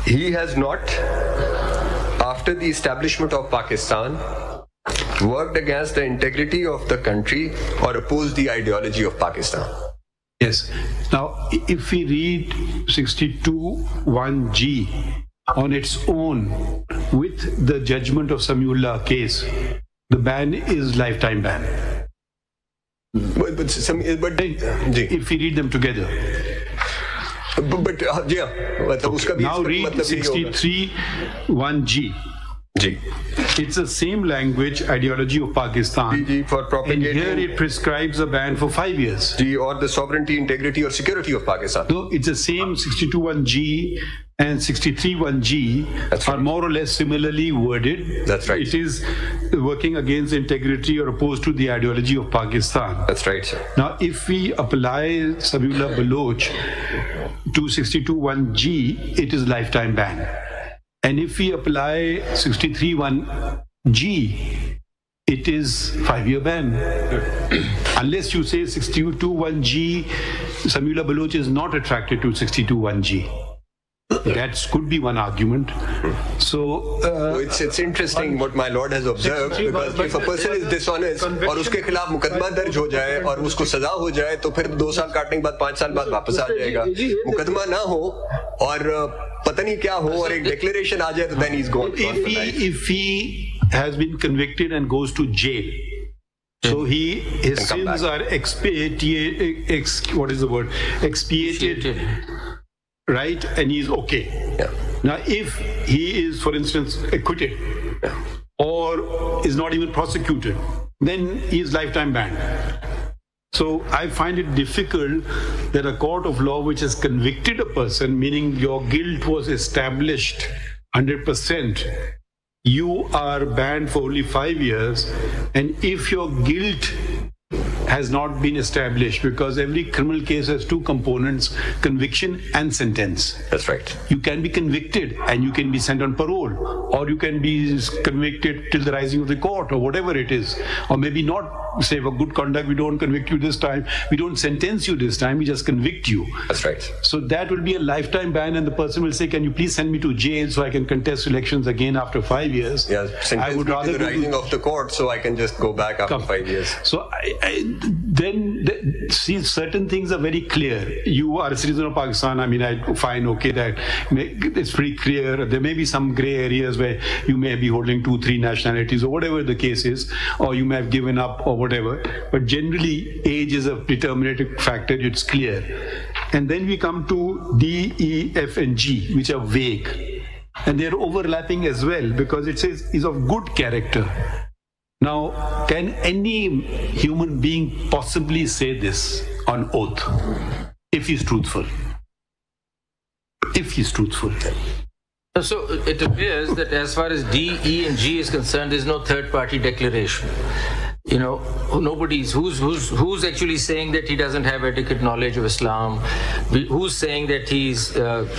He has not, after the establishment of Pakistan, worked against the integrity of the country or opposed the ideology of Pakistan. Yes. Now, if we read 62(1)(g on its own with the judgment of Samiullah case, the ban is lifetime ban. But if we read them together. Now read 63(1)(g). It's the same language, ideology of Pakistan. For propagating, and here it prescribes a ban for 5 years. Or the sovereignty, integrity, or security of Pakistan. No, it's the same 62(1)(g) and 63(1)(g) are more or less similarly worded. That's right. It is working against integrity or opposed to the ideology of Pakistan. That's right, sir. Now, if we apply Samiullah Baloch to 62(1)(g), it is lifetime ban. And if we apply 63(1)(g), it is 5-year ban. Unless you say 62(1)(g), Samiullah Baloch is not attracted to 62(1)(g). That could be one argument. So it's interesting what my lord has observed, because if a person is dishonest और उसके खिलाफ मुकदमा दर्ज हो जाए और उसको सजा हो जाए तो फिर 2 साल काटने के बाद 5 साल बाद वापस आ जाएगा. मुकदमा ना हो और पता नहीं क्या हो और एक declaration आ जाए तो then he's gone. If he has been convicted and goes to jail, so his sins are expiated, right, and he's okay. Yeah. Now, if he is, for instance, acquitted or is not even prosecuted, then he is lifetime banned. So I find it difficult that a court of law which has convicted a person, meaning your guilt was established 100%, you are banned for only 5 years, and if your guilt has not been established, because every criminal case has 2 components, conviction and sentence. That's right. You can be convicted and you can be sent on parole, or you can be convicted till the rising of the court, or whatever it is, or maybe not. Say for good conduct, we don't convict you this time, we don't sentence you this time, we just convict you. That's right. So that will be a lifetime ban, and the person will say, can you please send me to jail so I can contest elections again after 5 years? Yeah, I would rather the rising of the court so I can just go back after 5 years. So see, certain things are very clear. You are a citizen of Pakistan. I mean, I find okay that it's pretty clear. There may be some gray areas where you may be holding 2-3 nationalities or whatever the case is, or you may have given up or whatever. But generally, age is a determinative factor. It's clear. And then we come to D, E, F, and G, which are vague. And they're overlapping as well, because it says is of good character. Now, can any human being possibly say this on oath if he's truthful? If he's truthful. So it appears that as far as D, E, and G is concerned, there's no third-party declaration. You know, who's actually saying that he doesn't have adequate knowledge of Islam? Who's saying that he's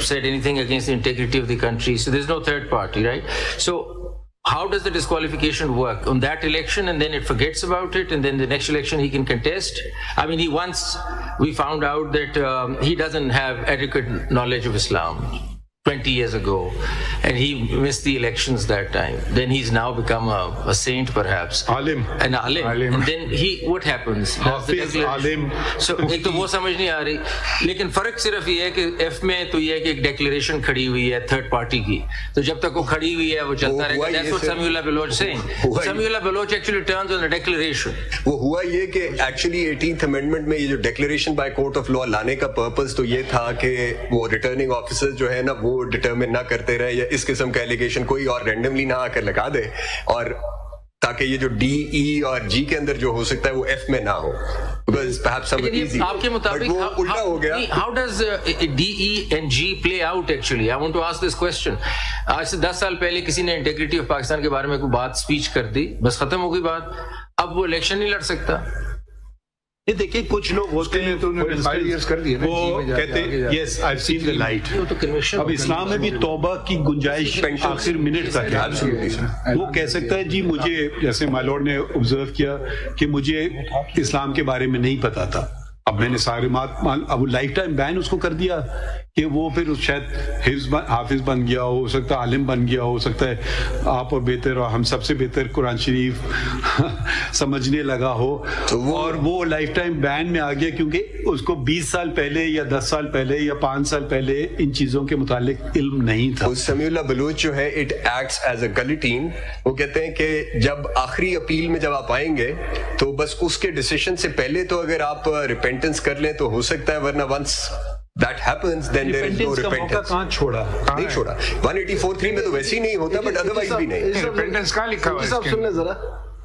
said anything against the integrity of the country? So there's no third party, right? So how does the disqualification work? On that election, and then it forgets about it, and then the next election he can contest? I mean, we found out that he doesn't have adequate knowledge of Islam 20 years ago, and he missed the elections that time. Then he's now become a saint, perhaps. Alim. An alim. And then what happens? Hafiz, alim. So एक तो वो समझ नहीं आ रही, लेकिन फर्क सिर्फ ये है कि F में तो ये है कि एक declaration खड़ी हुई है third party की, तो जब तक वो खड़ी हुई है वो चलता रहेगा. That's what Samiullah Baloch saying. Samiullah Baloch actually turns on the declaration. वो हुआ ये कि actually 18th Amendment में ये जो declaration by court of law लाने का purpose तो ये था कि वो returning officers जो है ना वो डिटरमिन ना करते रहे या इस किस्म का एलिगेशन कोई और रैंडमली ना आकर लगा दे, और ताकि ये जो डी, ई और जी के अंदर जो हो सकता है वो एफ में ना हो. आपके मुताबिक उल्टा हो गया. How does D, E and G play out actually? I want to ask this question. आज से 10 साल पहले किसी ने इंटेग्रिटी ऑफ पाकिस्तान के बारे में कोई बात स्पीच कर दी, बस खत्म हो गई बात. अब वो इलेक्शन नहीं लड़ सकता. ये देखिए कुछ लोग होते हैं तो उन्होंने 5 इयर्स कर दिए, वो कहते हैं yes I seen the light. अब इस्लाम में भी तौबा की गुंजाइश आखिर मिनट तक है. वो कह सकता है जी मुझे, जैसे माय लॉर्ड ने ऑब्जर्व किया कि मुझे इस्लाम के बारे में नहीं पता था, अब मैंने सारे अब लाइफ टाइम बैन उसको कर दिया कि वो फिर शायद हाफिज बन गया हो सकता है आलिम बन गया हो सकता है आप और बेहतर और हम सबसे बेहतर कुरान शरीफ समझने लगा हो और वो लाइफ टाइम बैन में आ गया क्योंकि उसको 20 साल पहले या 10 साल पहले या 5 साल पहले इन चीजों के मुतालिक इल्म नहीं था। समीउल्लाह बलूच जो है इट एक्ट्स एज अ गलिटीन। वो कहते हैं कि जब आखिरी अपील में जब आप आएंगे तो बस उसके डिसीजन से पहले तो अगर आप रिपेंटेंस कर लें तो हो सकता है, वरना once that happens then there is no repentance। कहाँ छोड़ा नहीं छोड़ा 184(3) में तो वैसे ही नहीं होता, बट अदरवाइज भी नहीं। रिपेंटेंस कहाँ लिखा हुआ है? साहब सुनने जरा,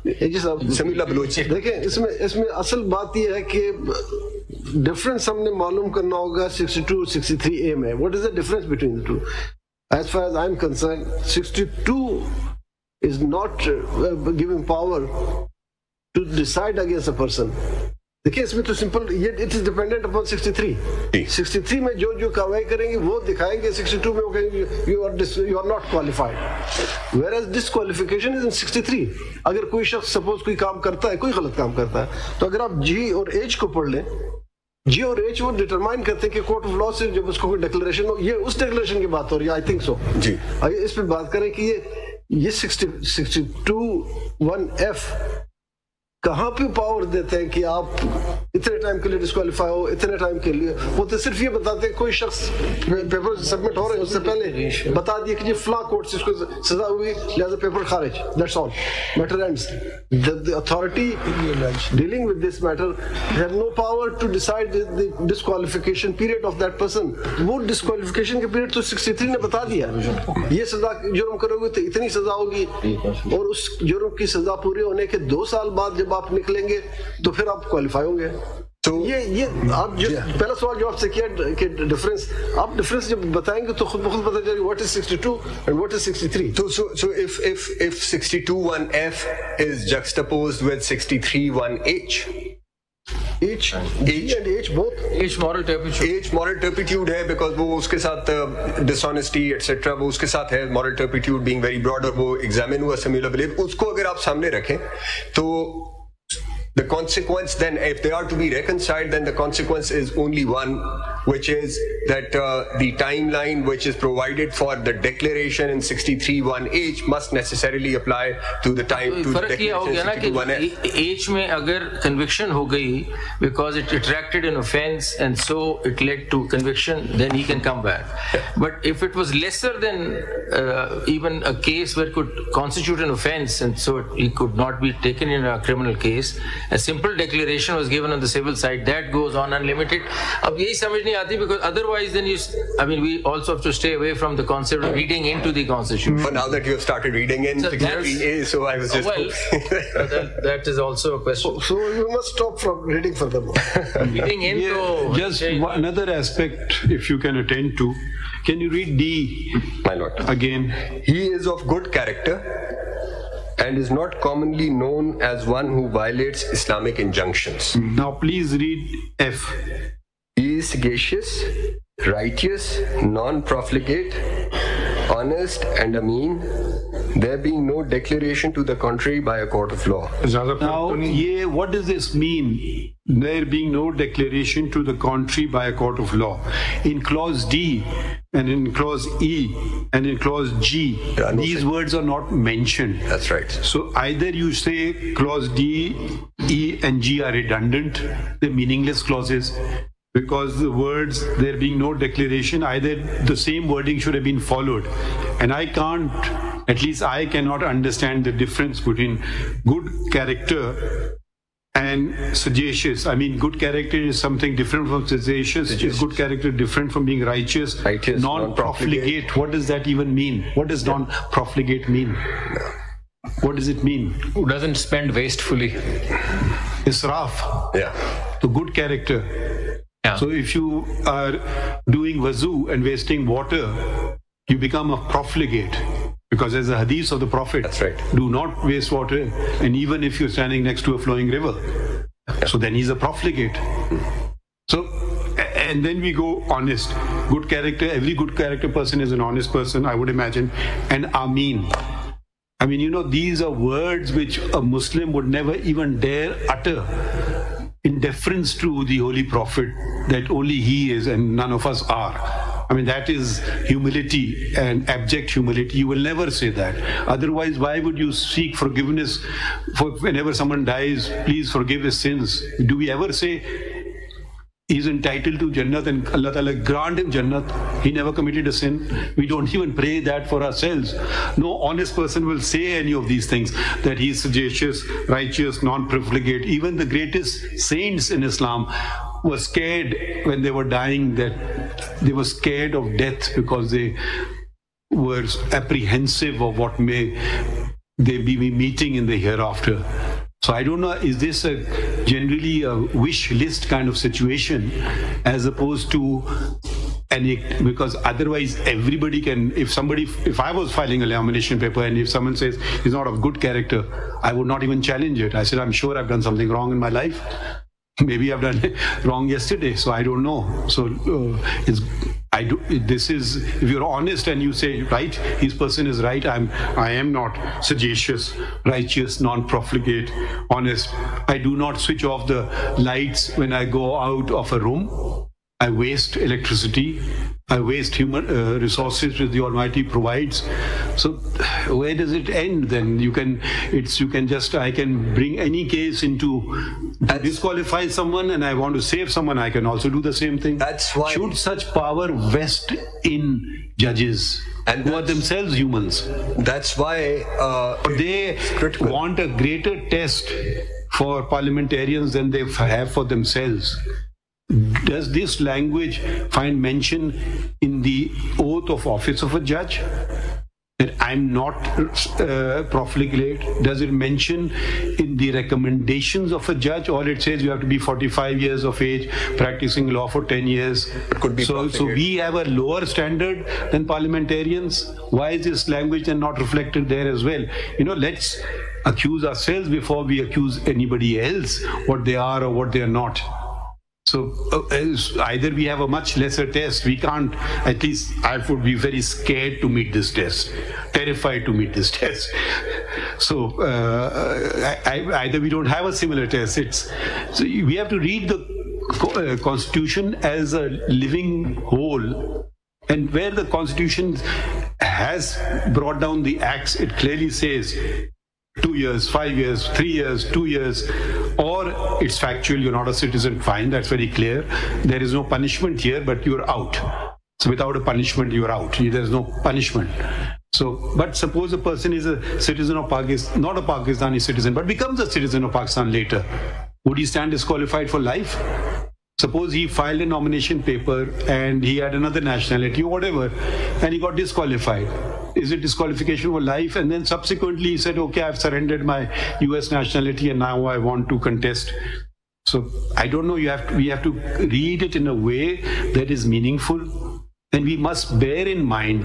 जी साहब समीउल्लाह बलूच देखिए, इसमें असल बात यह है कि डिफरेंस हमने मालूम करना होगा 62 63A में। What is the difference between the two? As far as I am concern 62 is not giving power to decide against a person। देखिए इसमें तो सिंपल ये इट इज डिपेंडेंट अपॉन 63 में जो कार्रवाई करेंगे वो दिखाएंगे, 62 में वो कहेंगे you are not qualified. Whereas disqualification is in 63। अगर कोई शख्स सपोज कोई काम करता है, कोई गलत काम करता है, तो अगर आप जी और एच को पढ़ लें, जी और एच वो डिटरमाइन करते हैं कि कोर्ट ऑफ लॉ से जब उसको कोई डिक्लेरेशन हो, ये उस डिक्लेरेशन की बात हो रही है, आई थिंक सो जी। इस पर बात करें कि ये 62(1)(f कहाँ पे पावर देते हैं कि आप इतने टाइम के लिए डिस्क्वालीफाई हो, इतने टाइम के लिए। वो तो सिर्फ ये बताते हैं कोई शख्स पेपर सबमिट हो रहे हैं उससे पहले बता दिए कि ये फ्ला कोर्ट से इसको सजा हुई, लिहाजा पेपर खारिज, that's all, matter ends. The authority dealing with this matter have no power to decide the disqualification period of that person. वो डिस्क्वालिफिकेशन के पीरियड तो 63 ने बता दिया, ये सजा जुर्म करोगे तो इतनी सजा होगी, और उस जुर्म की सजा पूरी होने के 2 साल बाद जब आप निकलेंगे तो फिर आप क्वालिफाई होंगे। तो ये आप जो पहला सवाल जो आपसे किया कि डिफरेंस, आप डिफरेंस जब बताएंगे तो खुद ब खुद पता चलेगा what is 62 and what is 63। So if 62(1)(f) is juxtaposed with 63(1)(h), moral turpitude है, बिकॉज वो उसके साथ डिसऑनेस्टी एटसेट्रा वो उसके साथ है, moral turpitude being very broad, और वो एग्जामिन हुआ समीउल्लाह बलीग, उसको अगर आप सामने रखें तो the consequence then, if they are to be reconciled, then the consequence is only one, which is that the timeline which is provided for the declaration in 63(1)(h) must necessarily apply to the time to the declaration 62(1)(f). H में अगर conviction हो गई because it attracted an offence and so it led to conviction, then he can come back. But if it was lesser than even a case where it could constitute an offence and so he could not be taken in a criminal case, a simple declaration was given on the civil side, that goes on unlimited. अब यही समझ नहीं आती, because otherwise then we also have to stay away from the concept of reading into the constitution. But now that you have started reading in, so I was just that is also a question. So you must stop from reading furthermore. Reading in, just another aspect if you can attend to. Can you read D, my lord, again? He is of good character and is not commonly known as one who violates Islamic injunctions. Now please read F. He is sagacious, righteous, non-profligate, honest and ameen, there being no declaration to the contrary by a court of law. Now, what does this mean? There being no declaration to the contrary by a court of law. In clause D and in clause E and in clause G, these words are not mentioned. That's right. So either you say clause D, E and G are redundant, they're meaningless clauses, because the words there being no declaration, either the same wording should have been followed, and I can't, at least I cannot understand the difference between good character and sagacious. I mean, good character is something different from sagacious. Is good character different from being righteous? Non-profligate. What does that even mean? What does non-profligate mean? What does it mean? Who doesn't spend wastefully? Israf. Yeah. So good character. Yeah. So if you are doing wuzu and wasting water, you become a profligate. Because there's a hadith of the Prophet. That's right. Do not waste water, and even if you're standing next to a flowing river. Yeah. So then he's a profligate. So, and then we go honest. Good character, every good character person is an honest person, I would imagine. And Ameen. I mean, these are words which a Muslim would never even dare utter in deference to the Holy Prophet, that only he is and none of us are. I mean, that is humility and abject humility. You will never say that. Otherwise, why would you seek forgiveness for whenever someone dies? Please forgive his sins. Do we ever say he's entitled to Jannat and Allah Ta'ala grant him Jannat? He never committed a sin. We don't even pray that for ourselves. No honest person will say any of these things, that he is sagacious, righteous, non-profligate. Even the greatest saints in Islam were scared when they were dying, that they were scared of death because they were apprehensive of what may they be meeting in the hereafter. So I don't know, is this generally a wish list kind of situation as opposed to because otherwise everybody can, if I was filing a nomination paper and if someone says he's not of good character, I would not even challenge it. I said, I'm sure I've done something wrong in my life. Maybe I've done it wrong yesterday, so I don't know. So if you're honest and you say, right, his person is right, I am not sagacious, righteous, non-profligate, honest. I do not switch off the lights when I go out of a room. I waste electricity. I waste human resources which the Almighty provides. So where does it end then? I can bring any case into disqualify someone, and I want to save someone, I can also do the same thing. That's why. Should such power vest in judges who are themselves humans? That's why they want a greater test for parliamentarians than they have for themselves. Does this language find mention in the oath of office of a judge? That I'm not profligate? Does it mention in the recommendations of a judge? All it says you have to be 45 years of age, practicing law for 10 years. It could be so we have a lower standard than parliamentarians. Why is this language then not reflected there as well? Let's accuse ourselves before we accuse anybody else what they are or what they are not. So either we have a much lesser test, we can't, at least I would be very scared to meet this test, terrified to meet this test. So either we don't have a similar test. So we have to read the Constitution as a living whole, and where the Constitution has brought down the acts, it clearly says 2 years, 5 years, 3 years, 2 years, or it's factual, you're not a citizen, fine, that's very clear. There is no punishment here, but you're out. So without a punishment, you're out. There's no punishment. So, but suppose a person is a citizen of Pakistan, not a Pakistani citizen, but becomes a citizen of Pakistan later. Would he stand disqualified for life? Suppose he filed a nomination paper and he had another nationality or whatever, and he got disqualified. Is it disqualification for life? And then subsequently he said, okay, I've surrendered my US nationality and now I want to contest. So I don't know, we have to read it in a way that is meaningful. And we must bear in mind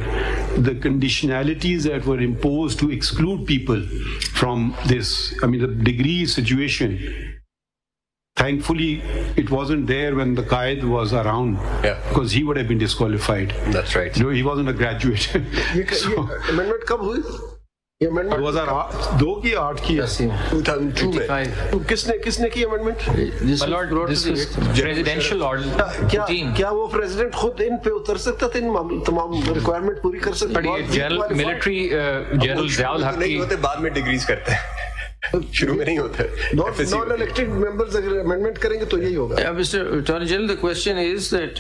the conditionalities that were imposed to exclude people from this, the degree situation. Thankfully, it wasn't there when the Qaid was around, because he would have been disqualified. That's right. He wasn't a graduate. Amendment कब हुई? Amendment 2002 की 8 की 2002 में. किसने की amendment? This was presidential order. क्या वो president खुद इन पे उतर सकता था, इन तमाम requirement पूरी कर सकता? But ये military general ज़ियाउल हक नहीं होते, बाद में degrees करते हैं. शुरू में नहीं होता. Non-elected members अगर amendment करेंगे तो यही होगा. Mr. Attorney General, the question is that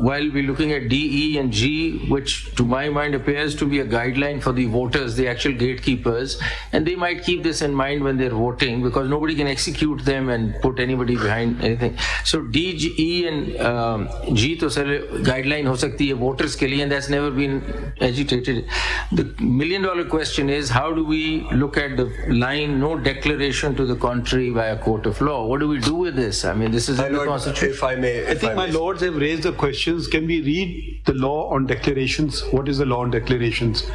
while we're looking at D, E and G, which to my mind appears to be a guideline for the voters, the actual gatekeepers, and they might keep this in mind when they're voting because nobody can execute them and put anybody behind anything. So D, E and G to guideline ho sakti hai voters ke liye, and that's never been agitated. The $1 million question is, how do we look at the line, no declaration to the contrary by a court of law? What do we do with this? This is in the Constitution. If I may, I think my lords have raised the questions. Can we read the law on declarations? What is the law on declarations?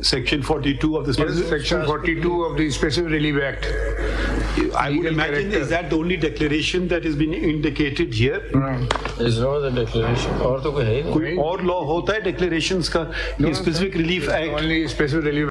Section 42 of the Section 42 of the Special Relief Act. I would imagine, is that the only declaration that has been indicated here? There's no other declaration. और तो कोई है ही नहीं. कोई और law होता है declarations का? Specific Relief Act. Only Special Relief